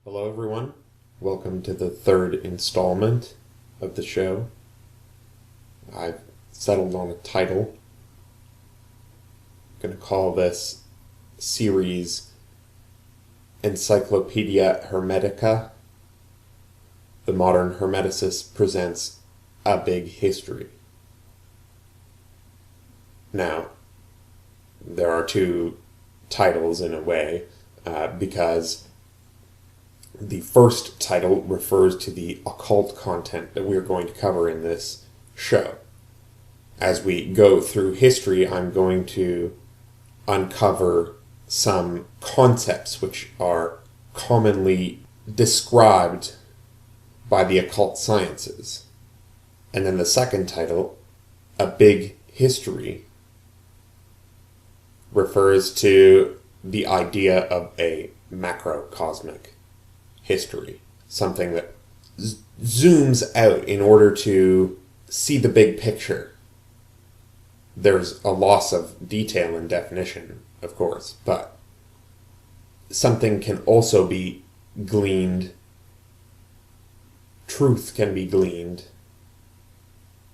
Hello everyone, welcome to the third installment of the show. I've settled on a title. I'm going to call this series Encyclopedia Hermetica. The modern Hermeticist presents a big history. Now, there are two titles in a way, because the first title refers to the occult content that we're going to cover in this show. As we go through history, I'm going to uncover some concepts which are commonly described by the occult sciences. And then the second title, A Big History, refers to the idea of a macrocosmic history, something that zooms out in order to see the big picture. There's a loss of detail and definition, of course, but something can also be gleaned, truth can be gleaned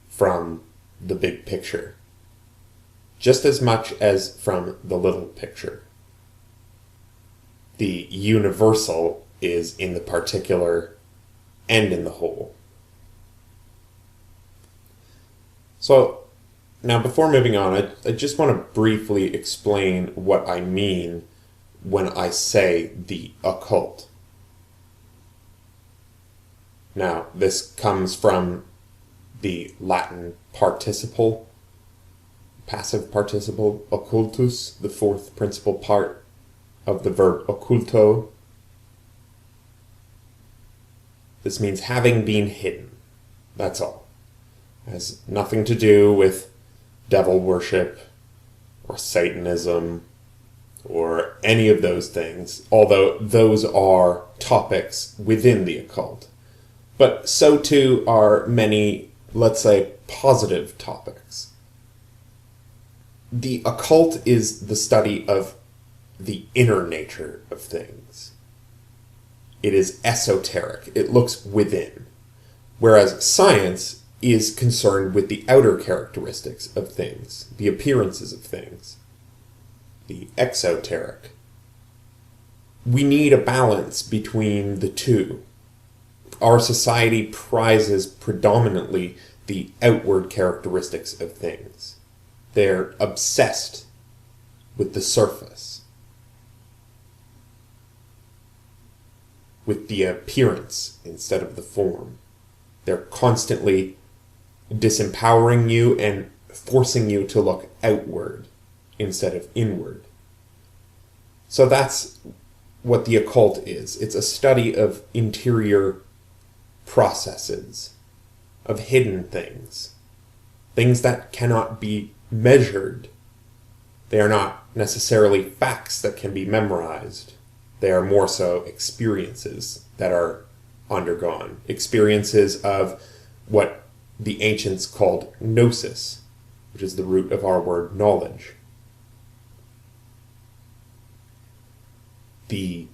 from the big picture, just as much as from the little picture. The universal is in the particular and in the whole. So, now before moving on, I just want to briefly explain what I mean when I say the occult. Now, this comes from the Latin participle, passive participle, occultus, the fourth principal part of the verb occulto. This means having been hidden. That's all. It has nothing to do with devil worship or Satanism or any of those things, although those are topics within the occult. But so too are many, let's say, positive topics. The occult is the study of the inner nature of things. It is esoteric. It looks within. Whereas science is concerned with the outer characteristics of things, the appearances of things, the exoteric. We need a balance between the two. Our society prizes predominantly the outward characteristics of things. They're obsessed with the surface, with the appearance instead of the form. They're constantly disempowering you and forcing you to look outward instead of inward. So that's what the occult is. It's a study of interior processes, of hidden things, things that cannot be measured. They are not necessarily facts that can be memorized. They are more so experiences that are undergone. Experiences of what the ancients called gnosis, which is the root of our word knowledge. The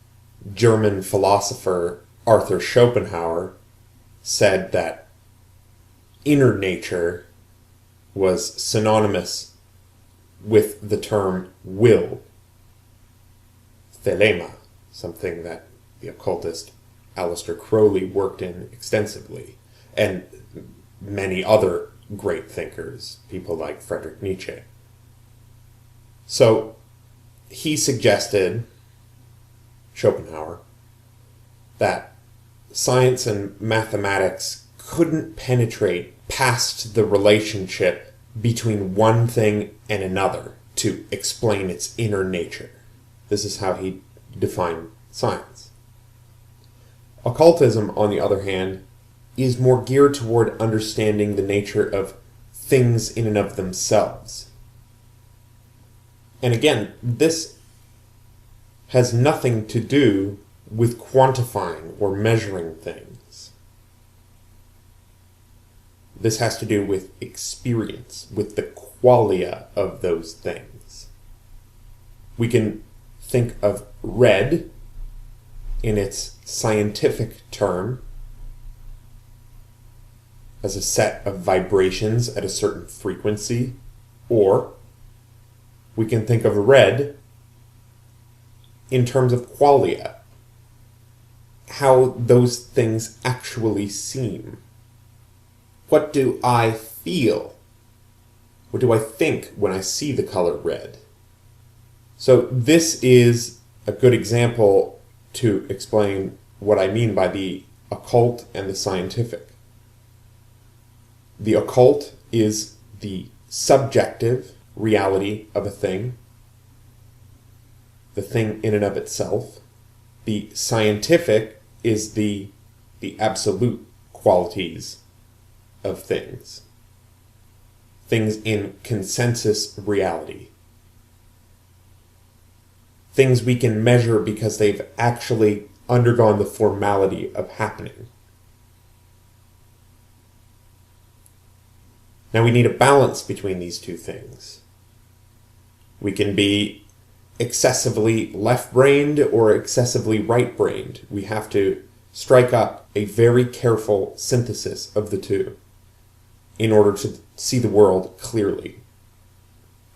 German philosopher Arthur Schopenhauer said that inner nature was synonymous with the term will, thelema, something that the occultist Aleister Crowley worked in extensively, and many other great thinkers, people like Friedrich Nietzsche. So he suggested, Schopenhauer, that science and mathematics couldn't penetrate past the relationship between one thing and another to explain its inner nature. This is how he defined science. Occultism, on the other hand, is more geared toward understanding the nature of things in and of themselves. And again, this has nothing to do with quantifying or measuring things. This has to do with experience, with the qualia of those things. We can think of red in its scientific term as a set of vibrations at a certain frequency, or we can think of red in terms of qualia, how those things actually seem. What do I feel? What do I think when I see the color red? So this is a good example to explain what I mean by the occult and the scientific. The occult is the subjective reality of a thing, the thing in and of itself. The scientific is the absolute qualities of things. Things in consensus reality. Things we can measure because they've actually undergone the formality of happening. Now we need a balance between these two things. We can be excessively left-brained or excessively right-brained. We have to strike up a very careful synthesis of the two in order to see the world clearly,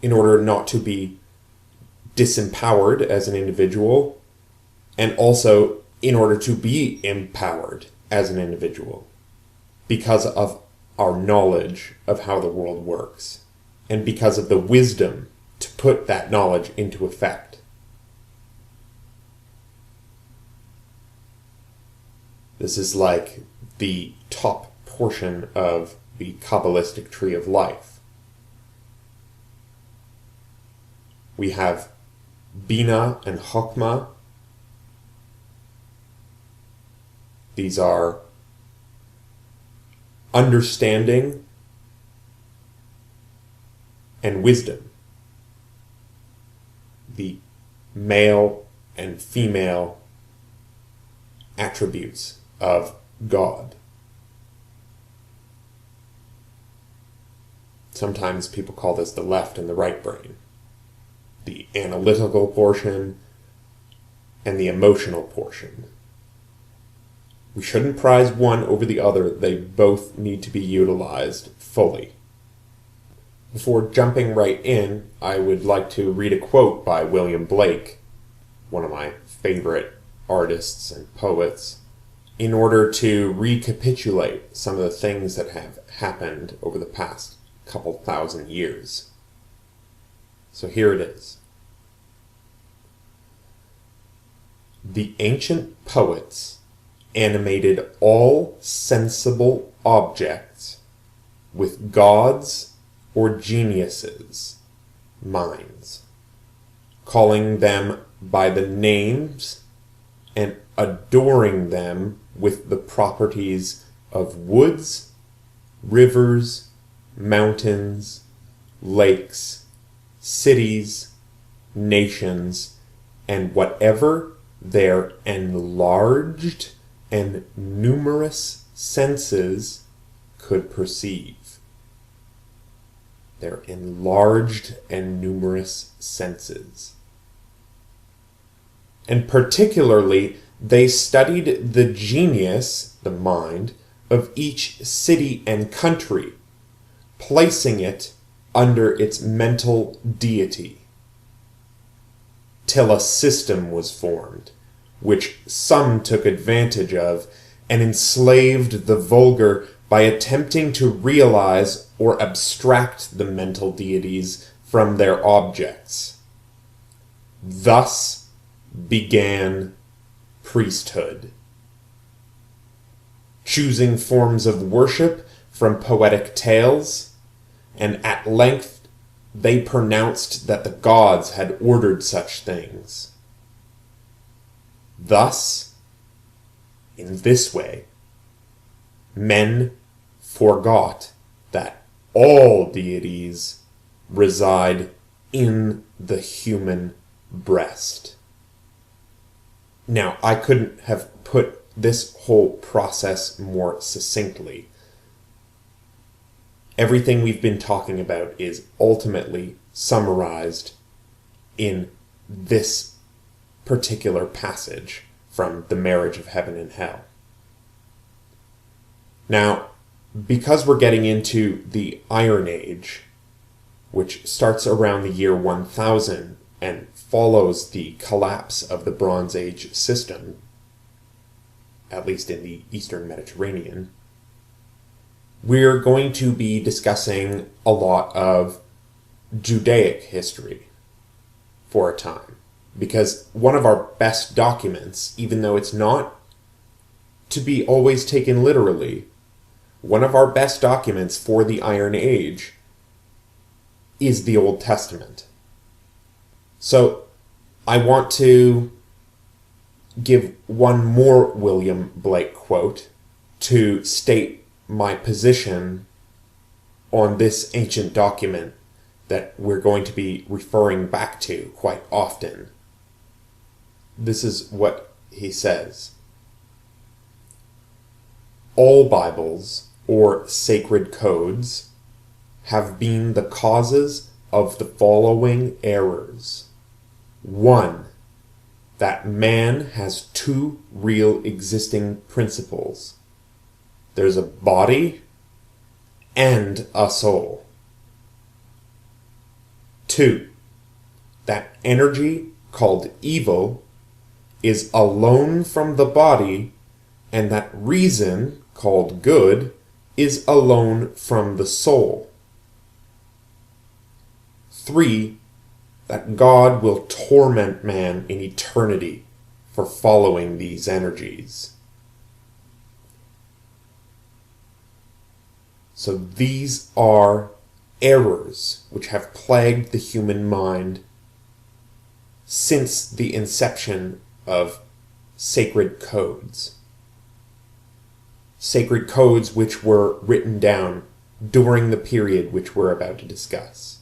in order not to be disempowered as an individual, and also in order to be empowered as an individual because of our knowledge of how the world works and because of the wisdom to put that knowledge into effect. This is like the top portion of the Kabbalistic tree of life. We have Bina and Chokmah. These are understanding and wisdom. The male and female attributes of God. Sometimes people call this the left and the right brain. The analytical portion and the emotional portion. We shouldn't prize one over the other. They both need to be utilized fully. Before jumping right in, I would like to read a quote by William Blake, one of my favorite artists and poets, in order to recapitulate some of the things that have happened over the past couple thousand years. So here it is. The ancient poets animated all sensible objects with gods or geniuses' minds, calling them by the names and adoring them with the properties of woods, rivers, mountains, lakes, cities, nations, and whatever their enlarged and numerous senses could perceive. Their enlarged and numerous senses. And particularly, they studied the genius, the mind, of each city and country, placing it under its mental deity, till a system was formed, which some took advantage of and enslaved the vulgar by attempting to realize or abstract the mental deities from their objects. Thus began priesthood, choosing forms of worship from poetic tales, and at length they pronounced that the gods had ordered such things. Thus, in this way, men forgot that all deities reside in the human breast. Now, I couldn't have put this whole process more succinctly. Everything we've been talking about is ultimately summarized in this particular passage from the marriage of heaven and hell. Now, because we're getting into the Iron Age, which starts around the year 1000 and follows the collapse of the Bronze Age system, at least in the Eastern Mediterranean, we're going to be discussing a lot of Judaic history for a time. Because one of our best documents, even though it's not to be always taken literally, one of our best documents for the Iron Age is the Old Testament. So I want to give one more William Blake quote to state my position on this ancient document that we're going to be referring back to quite often. This is what he says. All Bibles, or sacred codes, have been the causes of the following errors. 1. That man has two real existing principles. There's a body and a soul. 2. That energy called evil is alone from the body, and that reason, called good, is alone from the soul. 3. That God will torment man in eternity for following these energies. So these are errors which have plagued the human mind since the inception of sacred codes. Sacred codes which were written down during the period which we're about to discuss.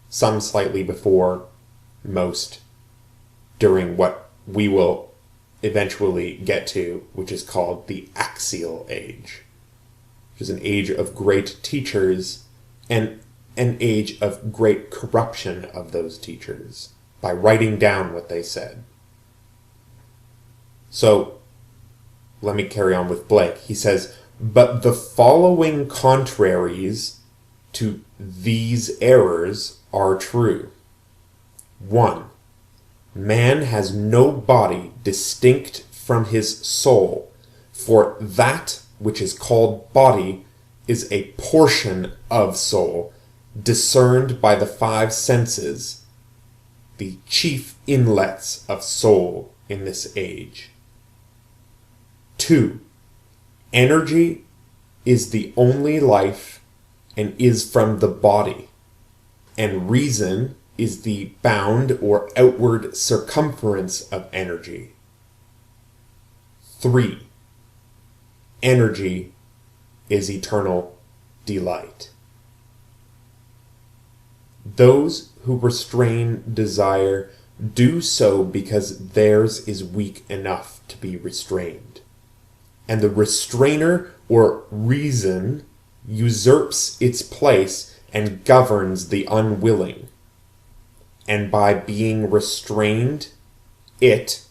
Some slightly before, most during what we will eventually get to, which is called the Axial Age, which is an age of great teachers and an age of great corruption of those teachers by writing down what they said. So, let me carry on with Blake. He says, but the following contraries to these errors are true. 1. Man has no body distinct from his soul, for that which is called body is a portion of soul, discerned by the 5 senses, the chief inlets of soul in this age. 2. Energy is the only life and is from the body, and reason is the bound or outward circumference of energy. 3. Energy is eternal delight. Those who restrain desire do so because theirs is weak enough to be restrained. And the restrainer or reason usurps its place and governs the unwilling. And by being restrained, it,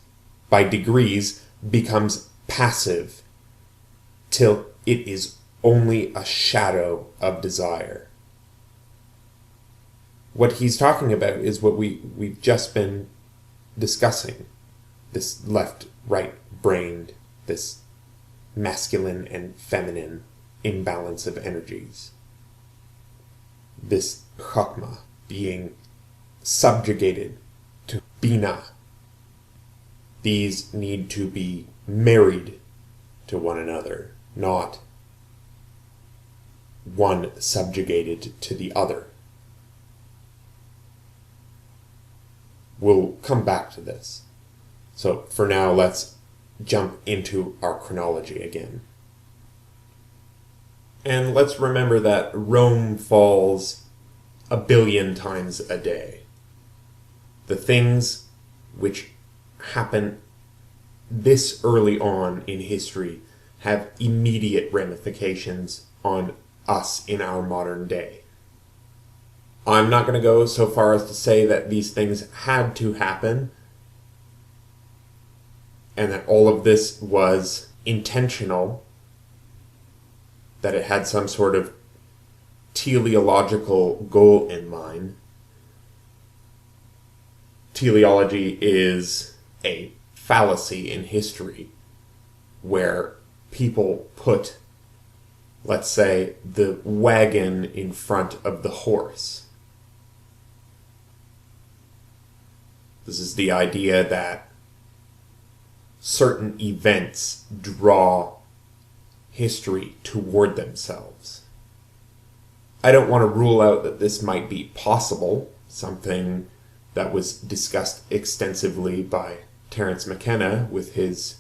by degrees, becomes passive, till it is only a shadow of desire. What he's talking about is what we've just been discussing. This left-right brained, this masculine and feminine imbalance of energies. This chokmah being subjugated to bina. These need to be married to one another, not one subjugated to the other. We'll come back to this. So for now, let's jump into our chronology again. And let's remember that Rome falls 1 billion times a day. The things which happen this early on in history have immediate ramifications on us in our modern day. I'm not going to go so far as to say that these things had to happen, and that all of this was intentional, that it had some sort of teleological goal in mind. Teleology is a fallacy in history where people put, let's say, the wagon in front of the horse. This is the idea that certain events draw history toward themselves. I don't want to rule out that this might be possible, something that was discussed extensively by Terence McKenna with his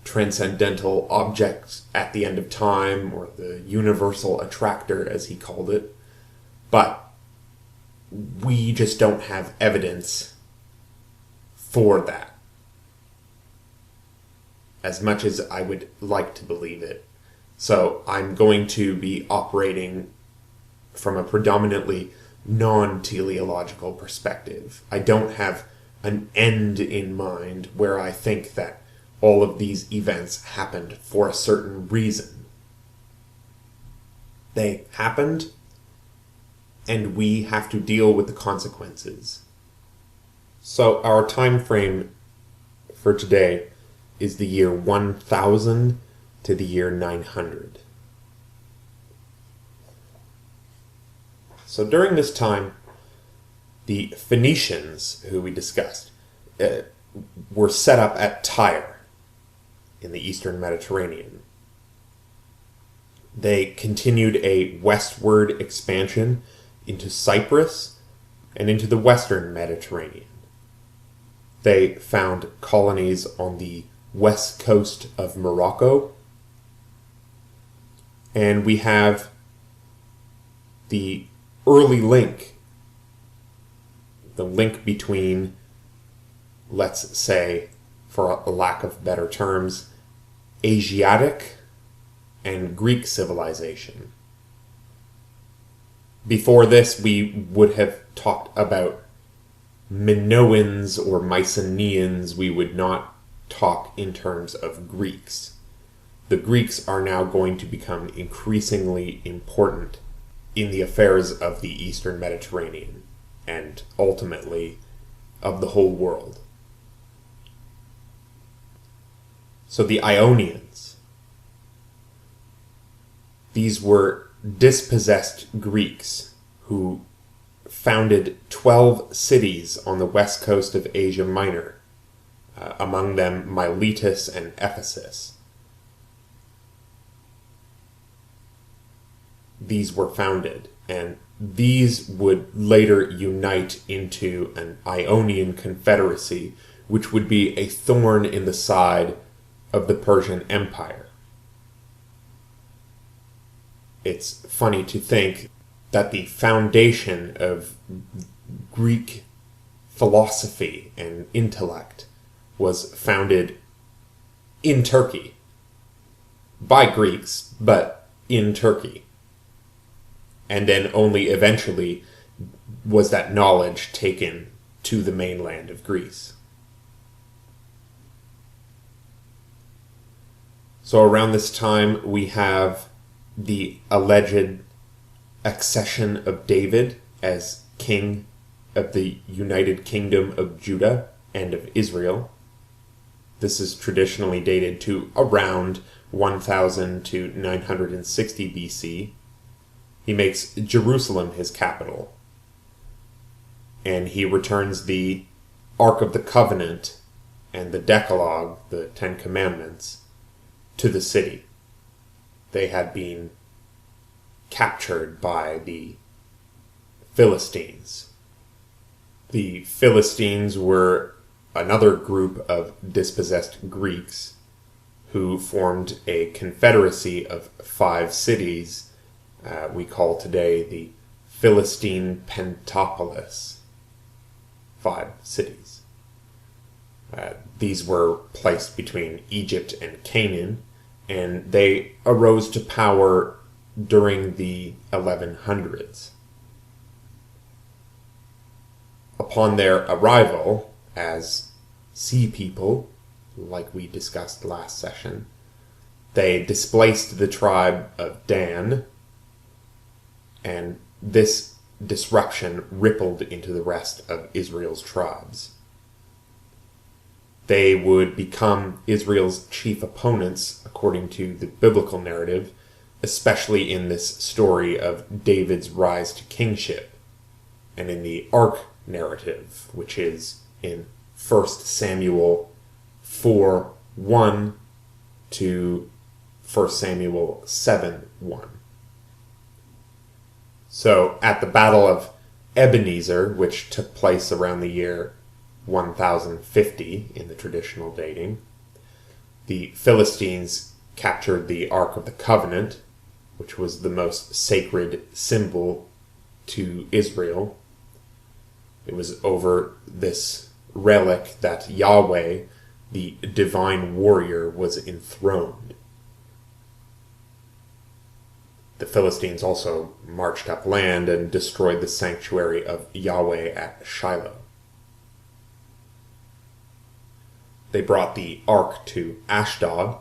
transcendental object at the end of time, or the universal attractor as he called it. But we just don't have evidence for that, as much as I would like to believe it. So I'm going to be operating from a predominantly non-teleological perspective. I don't have an end in mind where I think that all of these events happened for a certain reason. They happened, and we have to deal with the consequences. So our time frame for today is the year 1000 to the year 900. So during this time, the Phoenicians, who we discussed, were set up at Tyre in the eastern Mediterranean. They continued a westward expansion into Cyprus and into the western Mediterranean. They found colonies on the west coast of Morocco. And we have the early link, the link between, let's say, for a lack of better terms, Asiatic and Greek civilization. Before this, we would have talked about Minoans or Mycenaeans. We would not talk in terms of Greeks. The Greeks are now going to become increasingly important in the affairs of the Eastern Mediterranean, and ultimately of the whole world. So the Ionians, these were dispossessed Greeks who founded 12 cities on the west coast of Asia Minor, among them Miletus and Ephesus. These were founded, and these would later unite into an Ionian confederacy, which would be a thorn in the side of the Persian Empire. It's funny to think that the foundation of Greek philosophy and intellect was founded in Turkey, by Greeks, but in Turkey. And then only eventually was that knowledge taken to the mainland of Greece. So around this time, we have the alleged accession of David as king of the United Kingdom of Judah and of Israel. This is traditionally dated to around 1000 to 960 BC. He makes Jerusalem his capital, and he returns the Ark of the Covenant and the Decalogue, the Ten Commandments, to the city. They had been captured by the Philistines. The Philistines were another group of dispossessed Greeks who formed a confederacy of 5 cities we call today the Philistine Pentapolis. 5 cities. These were placed between Egypt and Canaan, and they arose to power during the 1100s. Upon their arrival as sea people, like we discussed last session. They displaced the tribe of Dan, and this disruption rippled into the rest of Israel's tribes. They would become Israel's chief opponents, according to the biblical narrative, especially in this story of David's rise to kingship, and in the Ark narrative, which is in 1 Samuel 4:1 to 1 Samuel 7:1. So, at the Battle of Ebenezer, which took place around the year 1050 in the traditional dating, the Philistines captured the Ark of the Covenant, which was the most sacred symbol to Israel. It was over this relic that Yahweh, the divine warrior, was enthroned. The Philistines also marched upland and destroyed the sanctuary of Yahweh at Shiloh. They brought the ark to Ashdod,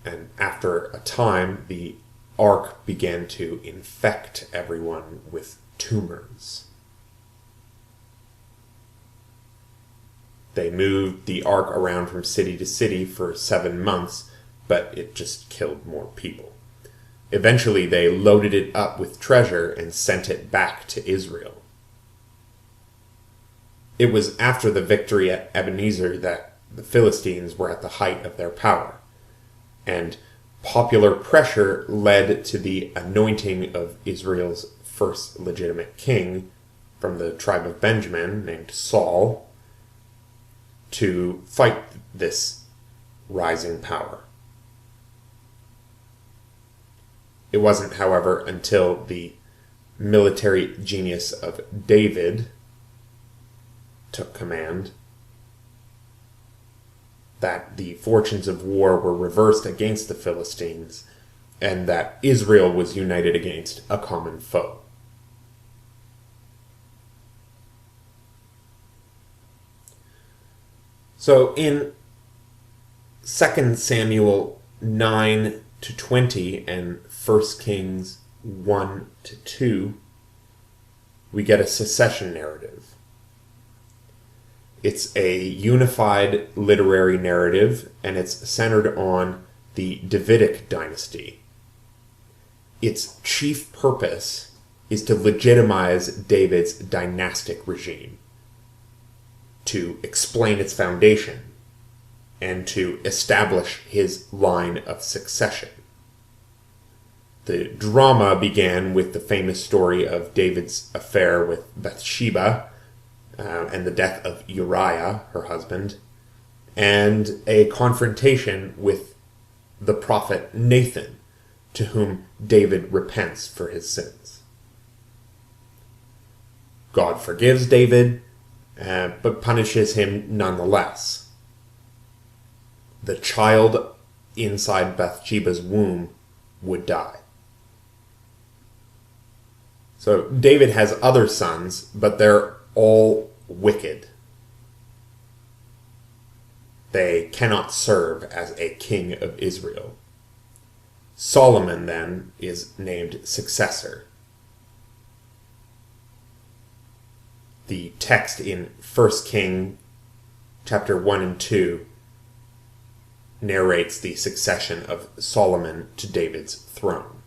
and after a time, the ark began to infect everyone with tumors. They moved the ark around from city to city for 7 months, but it just killed more people. Eventually, they loaded it up with treasure and sent it back to Israel. It was after the victory at Ebenezer that the Philistines were at the height of their power, and popular pressure led to the anointing of Israel's first legitimate king from the tribe of Benjamin, named Saul, to fight this rising power. It wasn't, however, until the military genius of David took command that the fortunes of war were reversed against the Philistines, and that Israel was united against a common foe. So in 2 Samuel 9 to 20 and 1 Kings 1 to 2, we get a succession narrative. It's a unified literary narrative, and it's centered on the Davidic dynasty. Its chief purpose is to legitimize David's dynastic regime, to explain its foundation, and to establish his line of succession. The drama began with the famous story of David's affair with Bathsheba, and the death of Uriah, her husband, and a confrontation with the prophet Nathan, to whom David repents for his sins. God forgives David, but punishes him nonetheless. The child inside Bathsheba's womb would die. So David has other sons, but they're all wicked. They cannot serve as a king of Israel. Solomon, then, is named successor. The text in 1 King chapter 1 and 2 narrates the succession of Solomon to David's throne.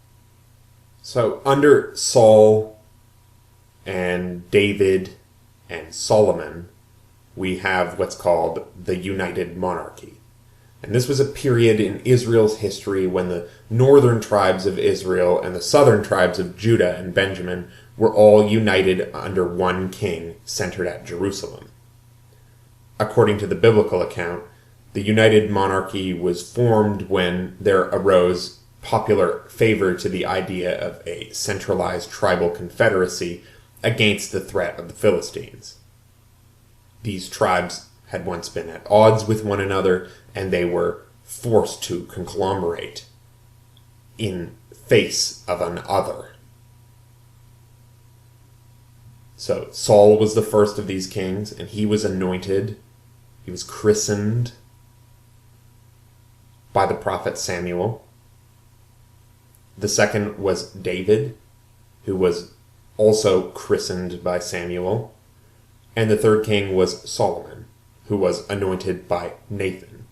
So under Saul and David and Solomon, we have what's called the United Monarchy. And this was a period in Israel's history when the northern tribes of Israel and the southern tribes of Judah and Benjamin were all united under one king centered at Jerusalem. According to the biblical account, the United Monarchy was formed when there arose popular favor to the idea of a centralized tribal confederacy against the threat of the Philistines. These tribes had once been at odds with one another, and they were forced to conglomerate in face of an other. So Saul was the first of these kings, and he was anointed, he was christened, by the prophet Samuel. The second was David, who was also christened by Samuel. And the third king was Solomon, who was anointed by Nathan.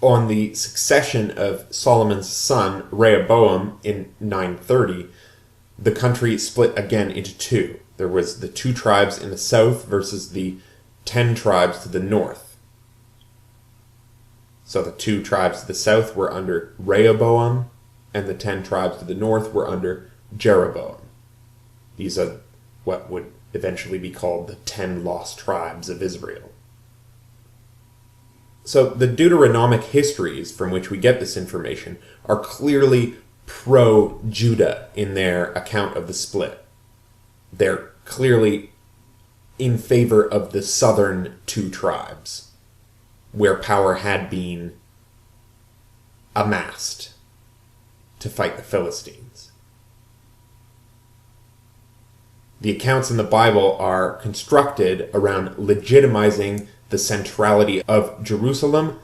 On the succession of Solomon's son, Rehoboam, in 930, the country split again into two. There was the 2 tribes in the south versus the 10 tribes to the north. So the 2 tribes to the south were under Rehoboam, and the 10 tribes to the north were under Jeroboam. These are what would eventually be called the 10 lost tribes of Israel. So the Deuteronomic histories from which we get this information are clearly pro-Judah in their account of the split. They're clearly in favor of the southern 2 tribes, where power had been amassed to fight the Philistines. The accounts in the Bible are constructed around legitimizing the centrality of Jerusalem,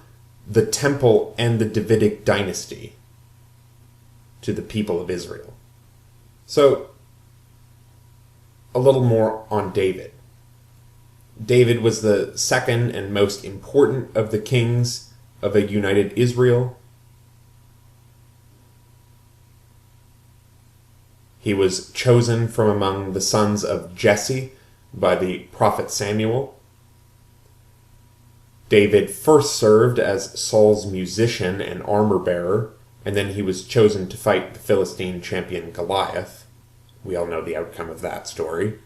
the temple, and the Davidic dynasty to the people of Israel. So, a little more on David. David was the second and most important of the kings of a united Israel. He was chosen from among the sons of Jesse by the prophet Samuel. David first served as Saul's musician and armor-bearer, and then he was chosen to fight the Philistine champion Goliath. We all know the outcome of that story.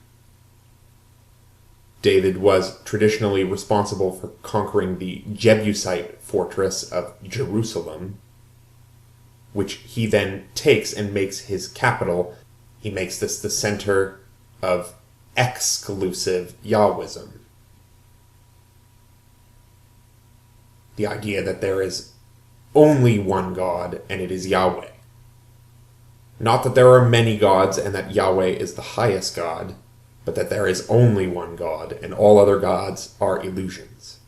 David was traditionally responsible for conquering the Jebusite fortress of Jerusalem, which he then takes and makes his capital. He makes this the center of exclusive Yahwism. The idea that there is only one God, and it is Yahweh. Not that there are many gods and that Yahweh is the highest God, but that there is only one God, and all other gods are illusions.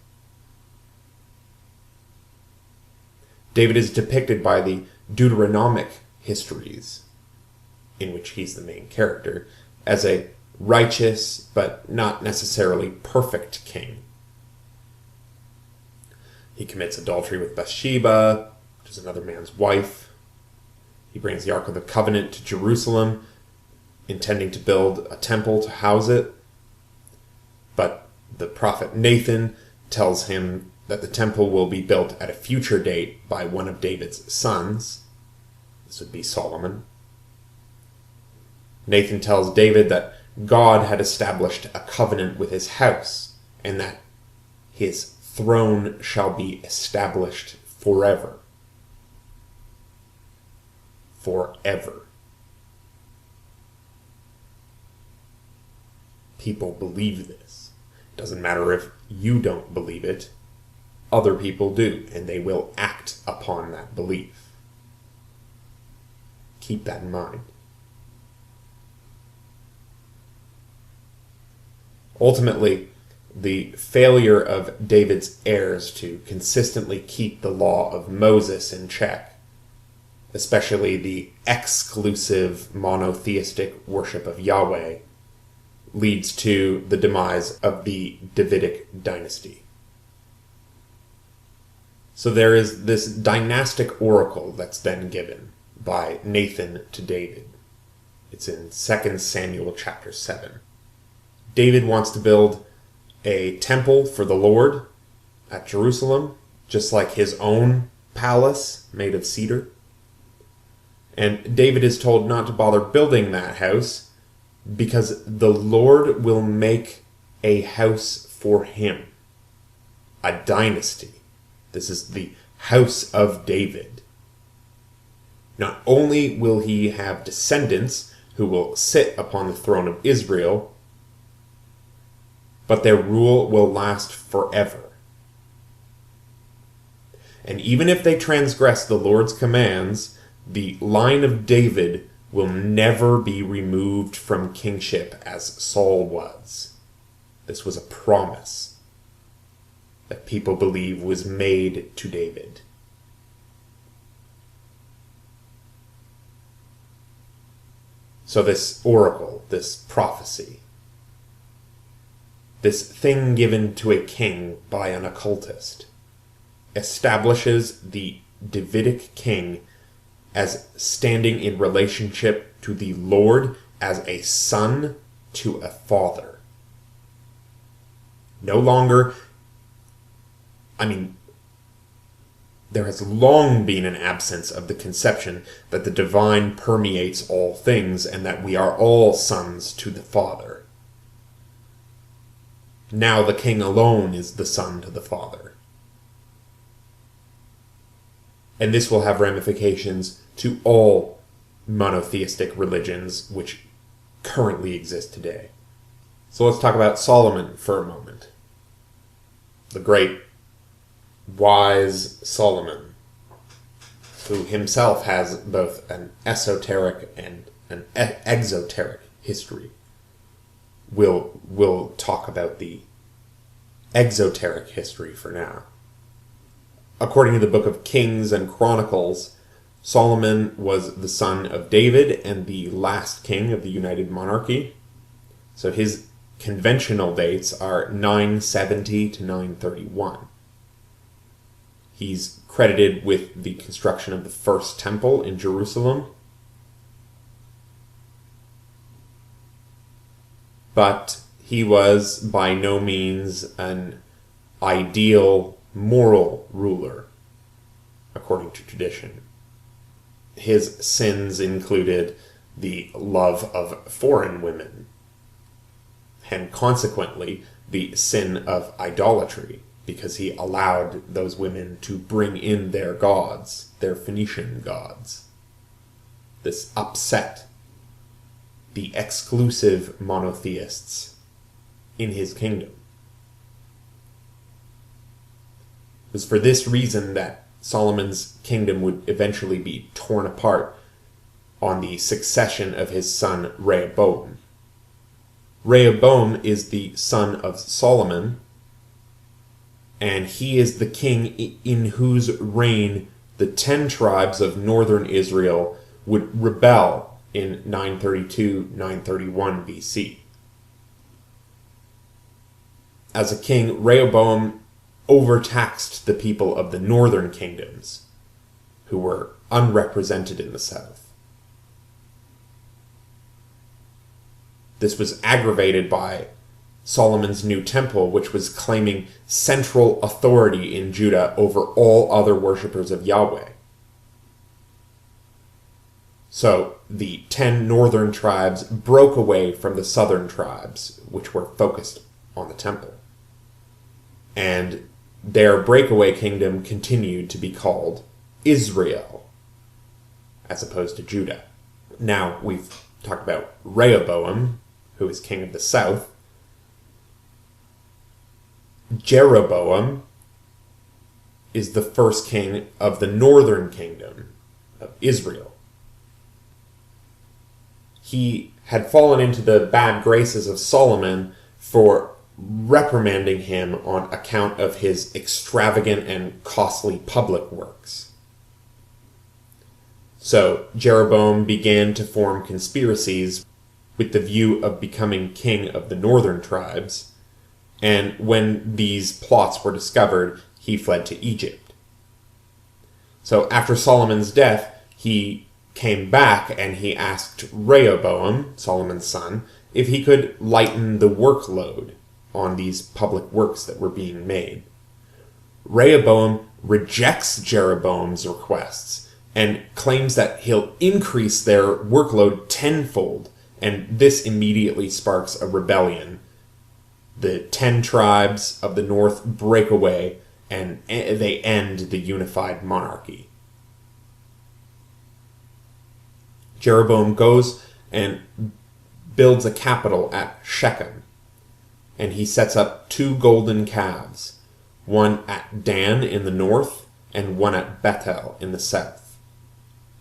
David is depicted by the Deuteronomic histories, in which he's the main character, as a righteous but not necessarily perfect king. He commits adultery with Bathsheba, which is another man's wife. He brings the Ark of the Covenant to Jerusalem, intending to build a temple to house it. But the prophet Nathan tells him that the temple will be built at a future date by one of David's sons. This would be Solomon. Nathan tells David that God had established a covenant with his house, and that his throne shall be established forever. Forever. People believe this. It doesn't matter if you don't believe it. Other people do, and they will act upon that belief. Keep that in mind. Ultimately, the failure of David's heirs to consistently keep the law of Moses in check, especially the exclusive monotheistic worship of Yahweh, leads to the demise of the Davidic dynasty. So there is this dynastic oracle that's then given by Nathan to David. It's in 2 Samuel chapter 7. David wants to build a temple for the Lord at Jerusalem, just like his own palace made of cedar. And David is told not to bother building that house because the Lord will make a house for him, a dynasty. This is the house of David. Not only will he have descendants who will sit upon the throne of Israel, but their rule will last forever. And even if they transgress the Lord's commands, the line of David will never be removed from kingship as Saul was. This was a promise that people believe was made to David. So this oracle, this prophecy, this thing given to a king by an occultist, establishes the Davidic king as standing in relationship to the Lord as a son to a father. No longer, there has long been an absence of the conception that the divine permeates all things and that we are all sons to the Father. Now the king alone is the son to the Father. And this will have ramifications to all monotheistic religions which currently exist today. So let's talk about Solomon for a moment. The great wise Solomon, who himself has both an esoteric and an exoteric history. We'll talk about the exoteric history for now. According to the Book of Kings and Chronicles, Solomon was the son of David and the last king of the United Monarchy. So his conventional dates are 970 to 931. He's credited with the construction of the first temple in Jerusalem. But he was by no means an ideal moral ruler, according to tradition. His sins included the love of foreign women, and consequently the sin of idolatry, because he allowed those women to bring in their gods, their Phoenician gods. This upset the exclusive monotheists in his kingdom. It was for this reason that Solomon's kingdom would eventually be torn apart on the succession of his son Rehoboam. Rehoboam is the son of Solomon, and he is the king in whose reign the 10 tribes of northern Israel would rebel in 932-931 BC. As a king, Rehoboam overtaxed the people of the northern kingdoms, who were unrepresented in the south. This was aggravated by Solomon's new temple, which was claiming central authority in Judah over all other worshippers of Yahweh. So the 10 northern tribes broke away from the southern tribes, which were focused on the temple. And their breakaway kingdom continued to be called Israel, as opposed to Judah. Now, we've talked about Rehoboam, who is king of the south. Jeroboam is the first king of the northern kingdom of Israel. He had fallen into the bad graces of Solomon for reprimanding him on account of his extravagant and costly public works. So Jeroboam began to form conspiracies with the view of becoming king of the northern tribes, and when these plots were discovered, he fled to Egypt. So after Solomon's death, he came back and he asked Rehoboam, Solomon's son, if he could lighten the workload on these public works that were being made. Rehoboam rejects Jeroboam's requests and claims that he'll increase their workload tenfold, and this immediately sparks a rebellion. The 10 tribes of the north break away, and they end the unified monarchy. Jeroboam goes and builds a capital at Shechem, and he sets up 2 golden calves, one at Dan in the north and one at Bethel in the south.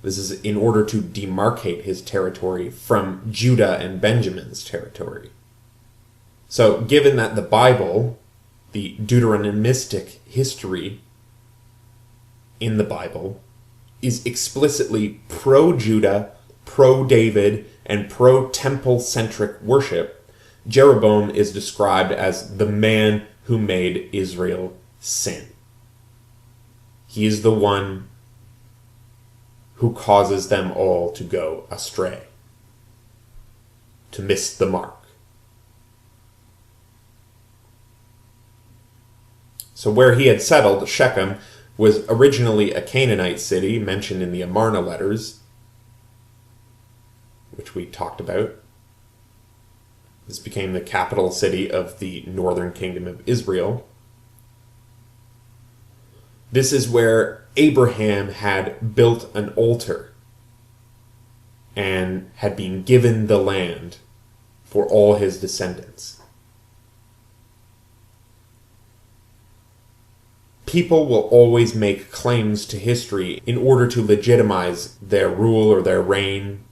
This is in order to demarcate his territory from Judah and Benjamin's territory. So, given that the Bible, the Deuteronomistic history in the Bible, is explicitly pro-Judah, pro-David, and pro-temple-centric worship, Jeroboam is described as the man who made Israel sin. He is the one who causes them all to go astray, to miss the mark. So where he had settled, Shechem, was originally a Canaanite city mentioned in the Amarna letters, which we talked about. This became the capital city of the northern kingdom of Israel. This is where Abraham had built an altar and had been given the land for all his descendants. People will always make claims to history in order to legitimize their rule or their reign.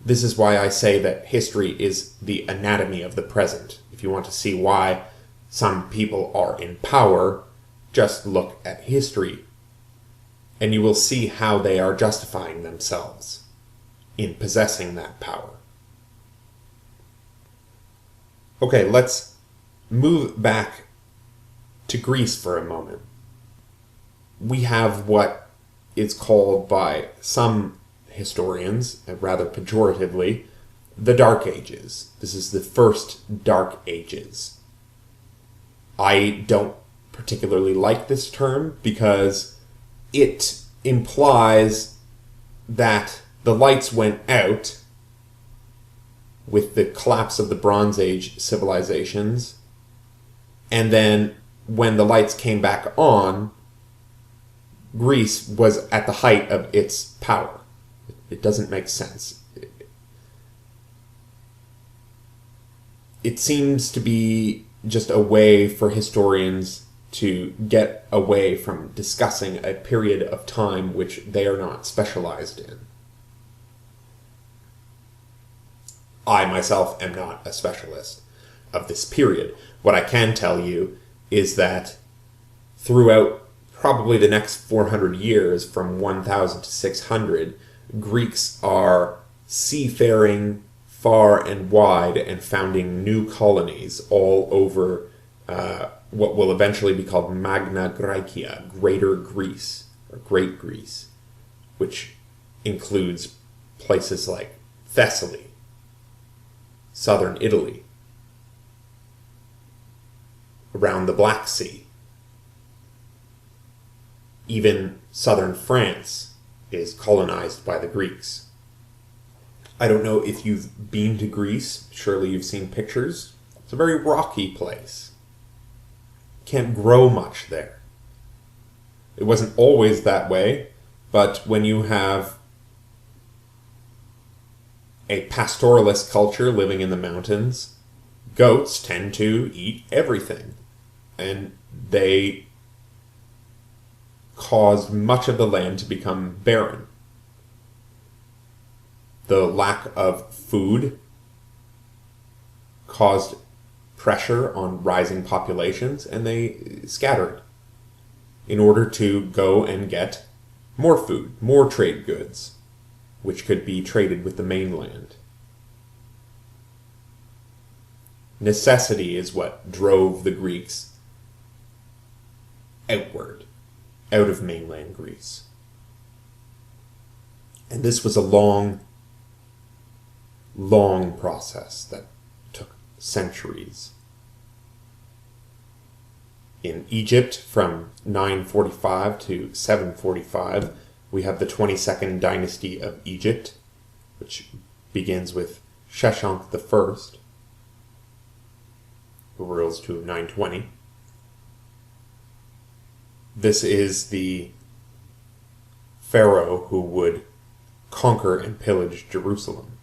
This is why I say that history is the anatomy of the present. If you want to see why some people are in power, just look at history, and you will see how they are justifying themselves in possessing that power. Okay, let's move back to Greece for a moment. We have what is called by some historians, rather pejoratively, the Dark Ages. This is the first Dark Ages. I don't particularly like this term because it implies that the lights went out with the collapse of the Bronze Age civilizations, and then when the lights came back on, Greece was at the height of its power. It doesn't make sense. It seems to be just a way for historians to get away from discussing a period of time which they are not specialized in. I myself am not a specialist of this period. What I can tell you is that throughout probably the next 400 years, from 1000 to 600, Greeks are seafaring far and wide and founding new colonies all over what will eventually be called Magna Graecia, Greater Greece, or Great Greece, which includes places like Thessaly, southern Italy, around the Black Sea. Even southern France is colonized by the Greeks. I don't know if you've been to Greece. Surely you've seen pictures. It's a very rocky place. Can't grow much there. It wasn't always that way, but when you have a pastoralist culture living in the mountains, goats tend to eat everything. And they caused much of the land to become barren. The lack of food caused pressure on rising populations, and they scattered in order to go and get more food, more trade goods, which could be traded with the mainland. Necessity is what drove the Greeks outward, out of mainland Greece. And this was a long process that took centuries. In Egypt, from 945 to 745, we have the 22nd dynasty of Egypt, which begins with Sheshonq I, who rules to 920. This is the pharaoh who would conquer and pillage Jerusalem.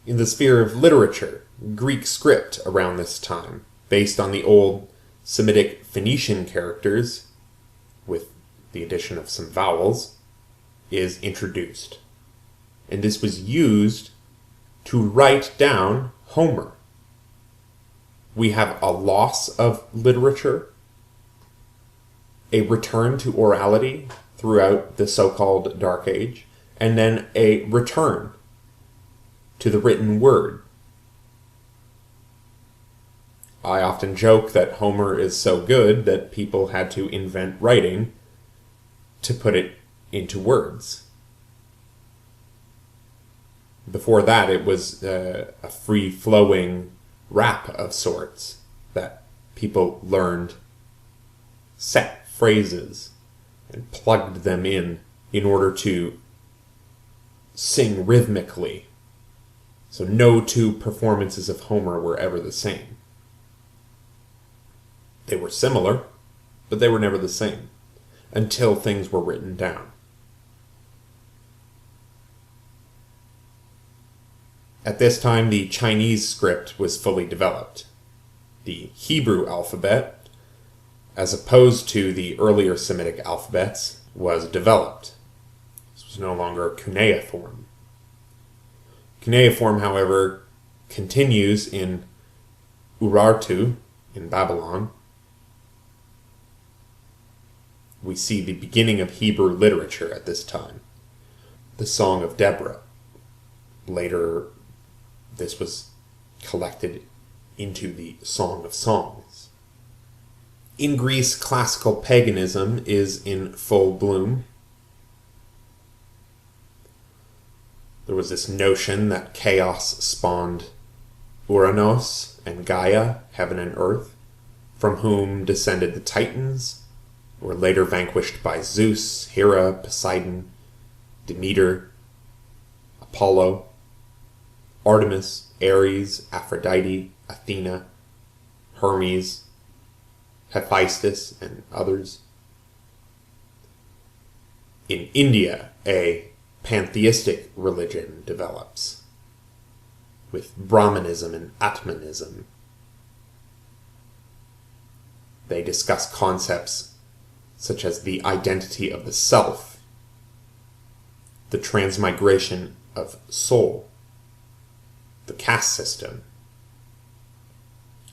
In the sphere of literature, Greek script around this time, based on the old Semitic Phoenician characters, with the addition of some vowels, is introduced. And this was used to write down Homer. We have a loss of literature, a return to orality throughout the so-called Dark Age, and then a return to the written word. I often joke that Homer is so good that people had to invent writing to put it into words. Before that, it was a free-flowing rap of sorts that people learned set phrases and plugged them in order to sing rhythmically. So no two performances of Homer were ever the same. They were similar, but they were never the same until things were written down. At this time, the Chinese script was fully developed. The Hebrew alphabet, as opposed to the earlier Semitic alphabets, was developed. This was no longer cuneiform. Cuneiform, however, continues in Urartu, in Babylon. We see the beginning of Hebrew literature at this time. The Song of Deborah. Later, this was collected into the Song of Songs. In Greece, classical paganism is in full bloom. There was this notion that chaos spawned Uranos and Gaia, heaven and earth, from whom descended the Titans, who were later vanquished by Zeus, Hera, Poseidon, Demeter, Apollo, Artemis, Ares, Aphrodite, Athena, Hermes, Hephaestus, and others. In India, a pantheistic religion develops, with Brahmanism and Atmanism. They discuss concepts such as the identity of the self, the transmigration of soul, the caste system.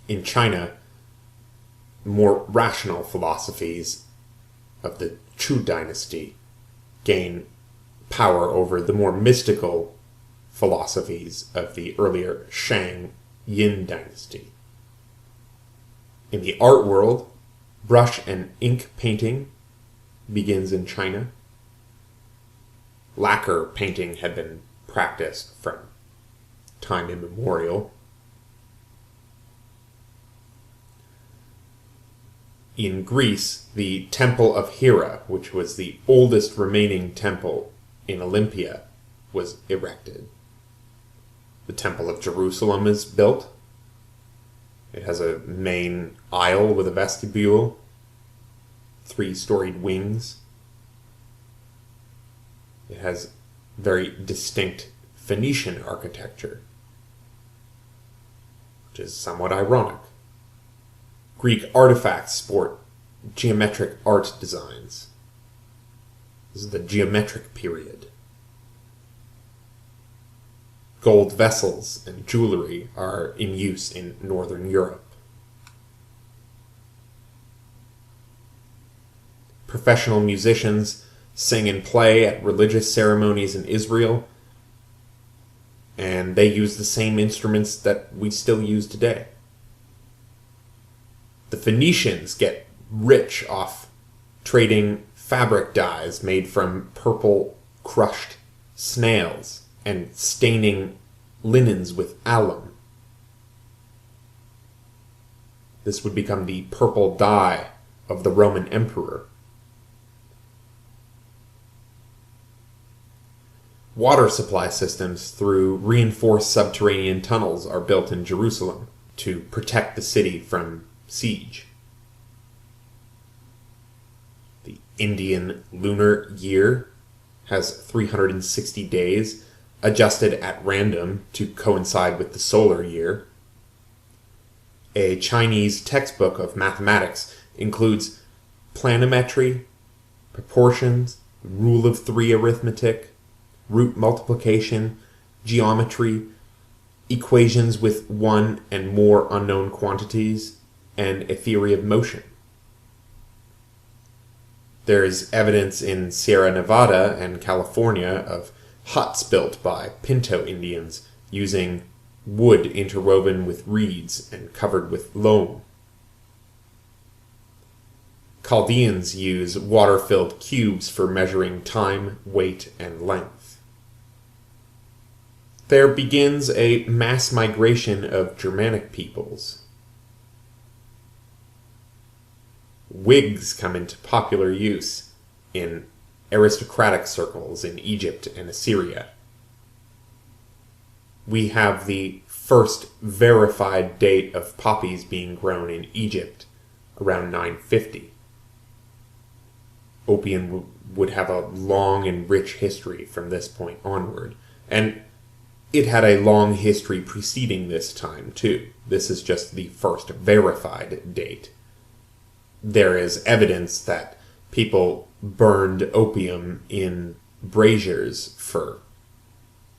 In China, more rational philosophies of the Chu dynasty gain power over the more mystical philosophies of the earlier Shang Yin dynasty. In the art world, brush and ink painting begins in China. Lacquer painting had been practiced from time immemorial. In Greece, the Temple of Hera, which was the oldest remaining temple in Olympia, was erected. The Temple of Jerusalem is built. It has a main aisle with a vestibule, 3-storied wings. It has very distinct Phoenician architecture, which is somewhat ironic. Greek artifacts sport geometric art designs. This is the geometric period. Gold vessels and jewelry are in use in Northern Europe. Professional musicians sing and play at religious ceremonies in Israel, and they use the same instruments that we still use today. The Phoenicians get rich off trading fabric dyes made from purple crushed snails and staining linens with alum. This would become the purple dye of the Roman emperor. Water supply systems through reinforced subterranean tunnels are built in Jerusalem to protect the city from siege. The Indian lunar year has 360 days, adjusted at random to coincide with the solar year. A Chinese textbook of mathematics includes planimetry, proportions, rule of 3 arithmetic, root multiplication, geometry, equations with one and more unknown quantities, and a theory of motion. There's evidence in Sierra Nevada and California of huts built by Pinto Indians using wood interwoven with reeds and covered with loam. Chaldeans use water-filled cubes for measuring time, weight, and length. There begins a mass migration of Germanic peoples. Wigs come into popular use in aristocratic circles in Egypt and Assyria. We have the first verified date of poppies being grown in Egypt around 950. Opium would have a long and rich history from this point onward, and it had a long history preceding this time too. This is just the first verified date. There is evidence that people burned opium in braziers for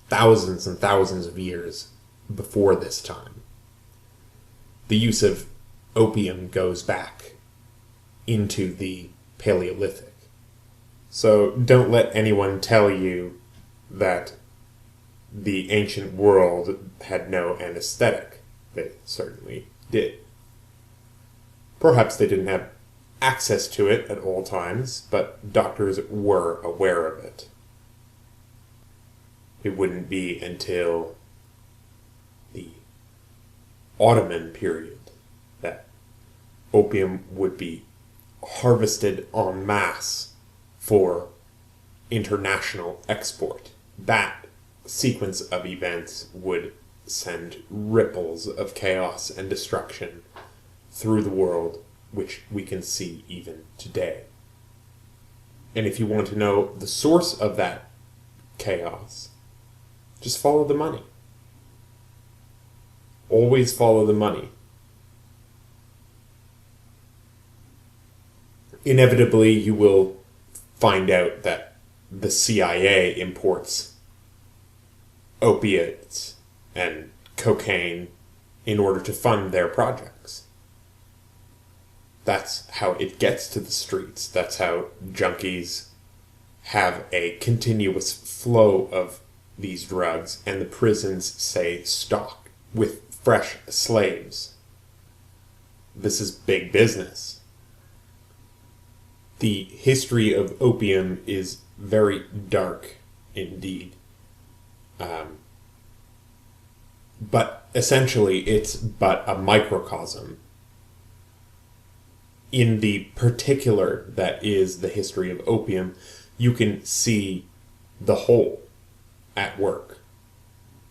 thousands and thousands of years before this time. The use of opium goes back into the Paleolithic. So don't let anyone tell you that the ancient world had no anesthetic. They certainly did. Perhaps they didn't have access to it at all times, but doctors were aware of it. It wouldn't be until the Ottoman period that opium would be harvested en masse for international export. That sequence of events would send ripples of chaos and destruction through the world, which we can see even today. And if you want to know the source of that chaos, just follow the money. Always follow the money. Inevitably, you will find out that the CIA imports opiates and cocaine in order to fund their projects. That's how it gets to the streets. That's how junkies have a continuous flow of these drugs, and the prisons say stock with fresh slaves. This is big business. The history of opium is very dark indeed. But essentially it's but a microcosm in the particular that is the history of opium. You can see the whole at work.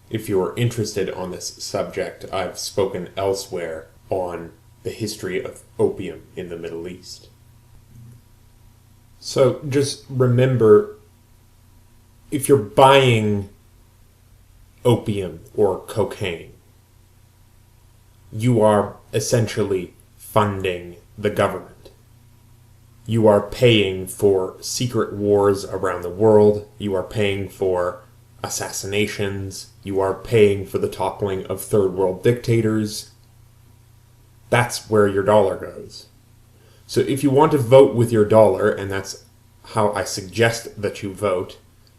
If you're interested on this subject, I've spoken elsewhere on the history of opium in the Middle East. So just remember, if you're buying opium or cocaine, you are essentially funding the government. You are paying for secret wars around the world. You are paying for assassinations. You are paying for the toppling of third world dictators. That's where your dollar goes. So if you want to vote with your dollar, and that's how I suggest that you vote,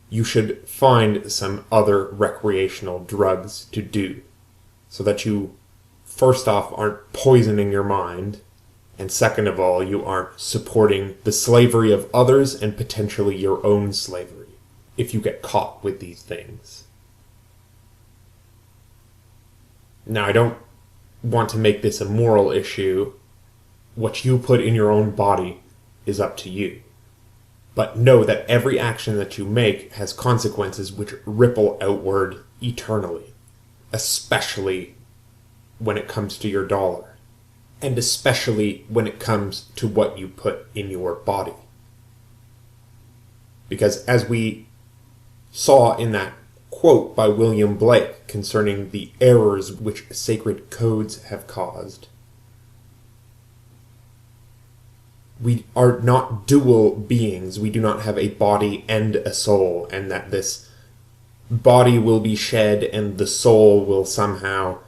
you should find some other recreational drugs to do, so that you, first off, aren't poisoning your mind, and second of all, you aren't supporting the slavery of others and potentially your own slavery, if you get caught with these things. Now, I don't want to make this a moral issue. What you put in your own body is up to you. But know that every action that you make has consequences which ripple outward eternally, especially when it comes to your dollar, and especially when it comes to what you put in your body. Because as we saw in that quote by William Blake concerning the errors which sacred codes have caused, we are not dual beings. We do not have a body and a soul, and that this body will be shed and the soul will somehow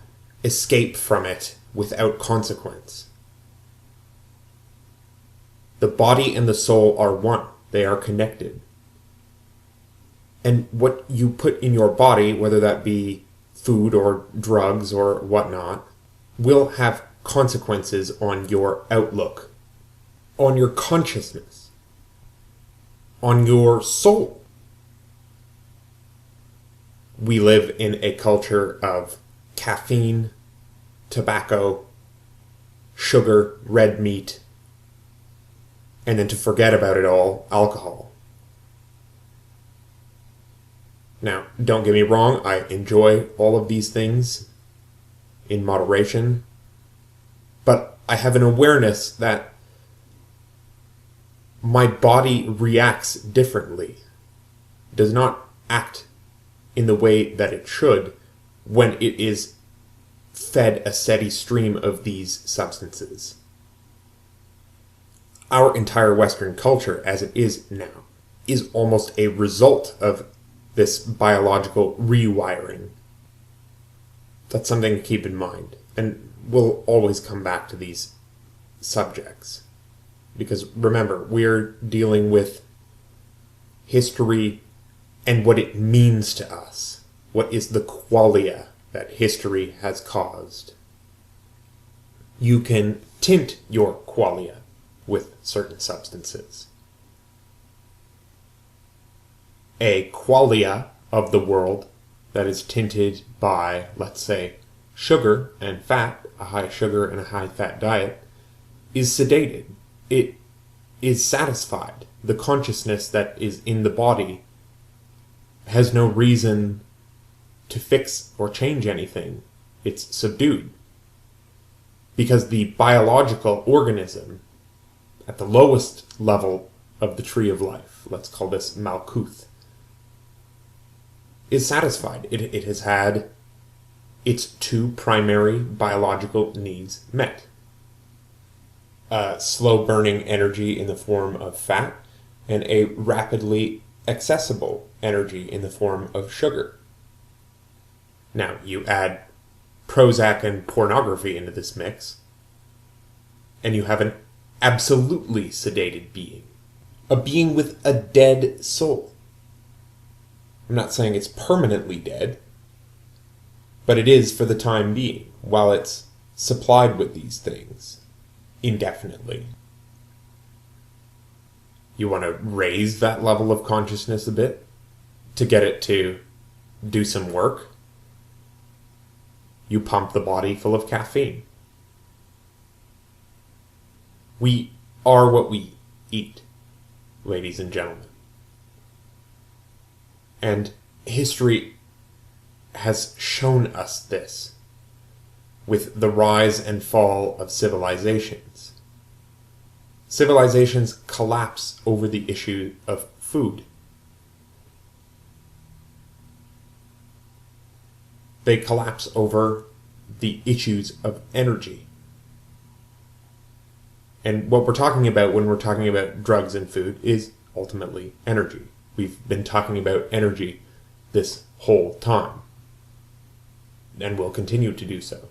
escape from it without consequence. The body and the soul are one. They are connected. And what you put in your body, whether that be food or drugs or whatnot, will have consequences on your outlook, on your consciousness, on your soul. We live in a culture of caffeine, tobacco, sugar, red meat, and then to forget about it all, alcohol. Now, don't get me wrong, I enjoy all of these things in moderation, but I have an awareness that my body reacts differently, does not act in the way that it should when it is fed a steady stream of these substances. Our entire Western culture, as it is now, is almost a result of this biological rewiring. That's something to keep in mind, and we'll always come back to these subjects. Because remember, we're dealing with history and what it means to us. What is the qualia that history has caused? You can tint your qualia with certain substances. A qualia of the world that is tinted by, let's say, sugar and fat, a high sugar and a high fat diet, is sedated. It is satisfied. The consciousness that is in the body has no reason to fix or change anything. It's subdued. Because the biological organism at the lowest level of the tree of life, let's call this Malkuth, is satisfied. It has had its two primary biological needs met. Slow-burning energy in the form of fat, and a rapidly accessible energy in the form of sugar. Now, you add Prozac and pornography into this mix, and you have an absolutely sedated being. A being with a dead soul. I'm not saying it's permanently dead, but it is for the time being, while it's supplied with these things indefinitely. You want to raise that level of consciousness a bit to get it to do some work. You pump the body full of caffeine. We are what we eat, ladies and gentlemen. And history has shown us this with the rise and fall of civilizations. Civilizations collapse over the issue of food. They collapse over the issues of energy. And what we're talking about when we're talking about drugs and food is ultimately energy. We've been talking about energy this whole time, and will continue to do so.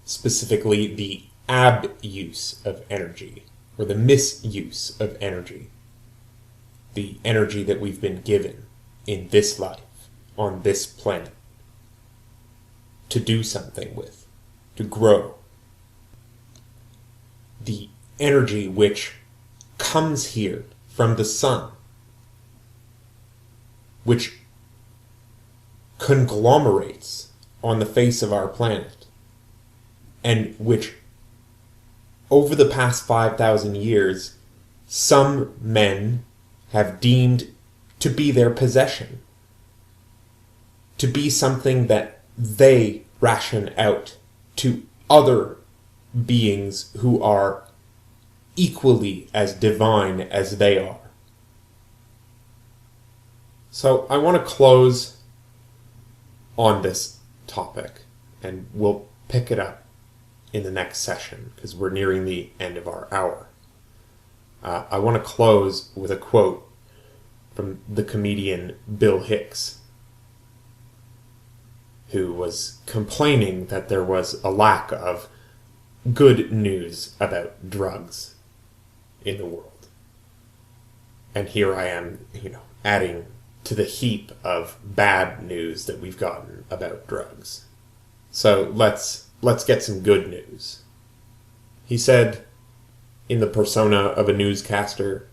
Specifically, the abuse of energy, or the misuse of energy. The energy that we've been given in this life, on this planet, to do something with, to grow. The energy which comes here from the sun, which conglomerates on the face of our planet, and which, over the past 5,000 years, some men have deemed to be their possession, to be something that they ration out to other beings who are equally as divine as they are. So I want to close on this topic, and we'll pick it up in the next session because we're nearing the end of our hour. I want to close with a quote from the comedian Bill Hicks, who was complaining that there was a lack of good news about drugs. in the world. And here I am, adding to the heap of bad news that we've gotten about drugs. So let's get some good news. He said, in the persona of a newscaster,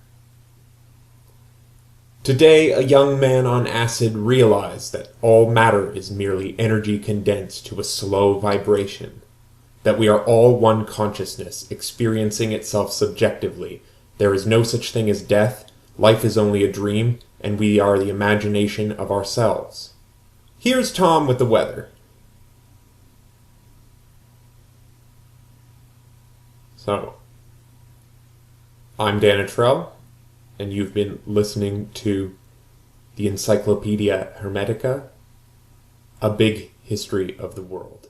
"Today, a young man on acid realized that all matter is merely energy condensed to a slow vibration, that we are all one consciousness experiencing itself subjectively. There is no such thing as death, life is only a dream, and we are the imagination of ourselves." Here's Tom with the weather. So, I'm Dan Trell, and you've been listening to the Encyclopedia Hermetica, a big history of the world.